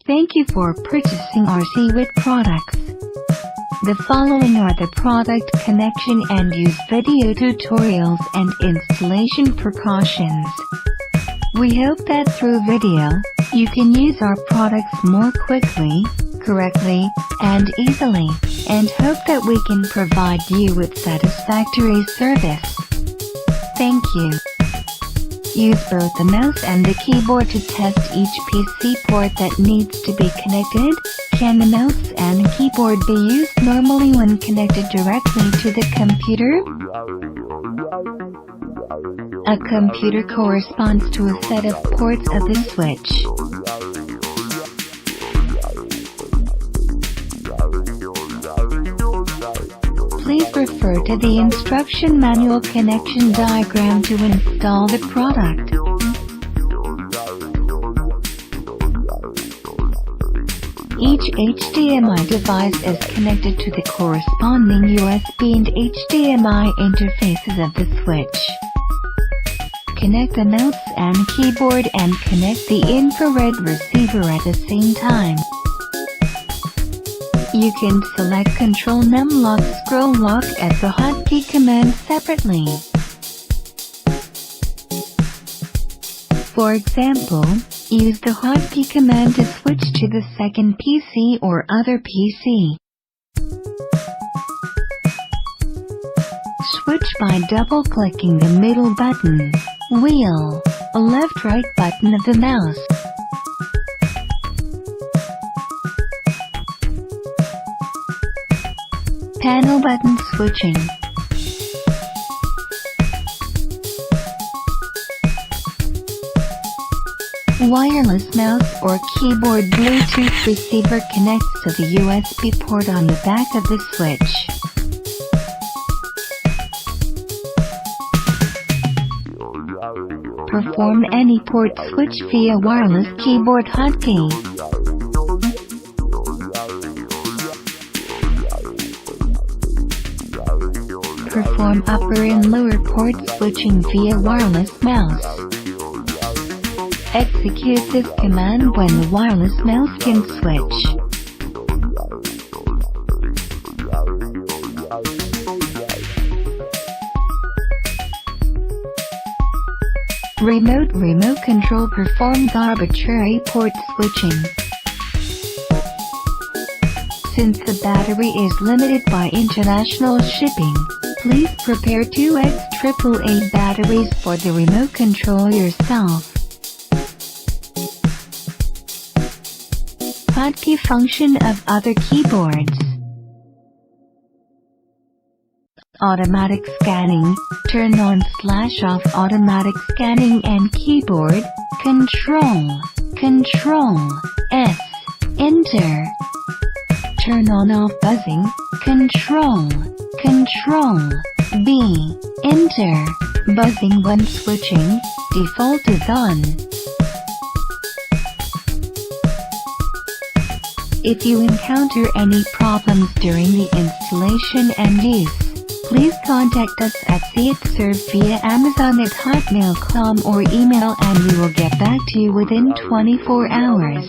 Thank you for purchasing our Seawit products. The following are the product connection and use video tutorials and installation precautions. We hope that through video, you can use our products more quickly, correctly, and easily, and hope that we can provide you with satisfactory service. Thank you. Use both the mouse and the keyboard to test each PC port that needs to be connected. Can the mouse and keyboard be used normally when connected directly to the computer? A computer corresponds to a set of ports of the switch. Please refer to the instruction manual connection diagram to install the product. Each HDMI device is connected to the corresponding USB and HDMI interfaces of the switch. Connect the mouse and keyboard and connect the infrared receiver at the same time. You can select Control Num Lock Scroll Lock as the hotkey command separately. For example, use the hotkey command to switch to the second PC or other PC. Switch by double-clicking the middle button, wheel, left-right button of the mouse. Panel button switching. Wireless mouse or keyboard Bluetooth receiver connects to the USB port on the back of the switch. Perform any port switch via wireless keyboard hotkey. Perform upper and lower port switching via wireless mouse. Execute this command when the wireless mouse can switch. Remote control performs arbitrary port switching. Since the battery is limited by international shipping, please prepare 2X AAA batteries for the remote control yourself. Hotkey function of other keyboards. Automatic scanning. Turn on/off automatic scanning and keyboard. Control S. Enter. Turn on off buzzing. Control B. Enter. Buzzing when switching. Default is on. If you encounter any problems during the installation and use, please contact us at SeatServe via Amazon at hotmail.com or email and we will get back to you within 24 hours.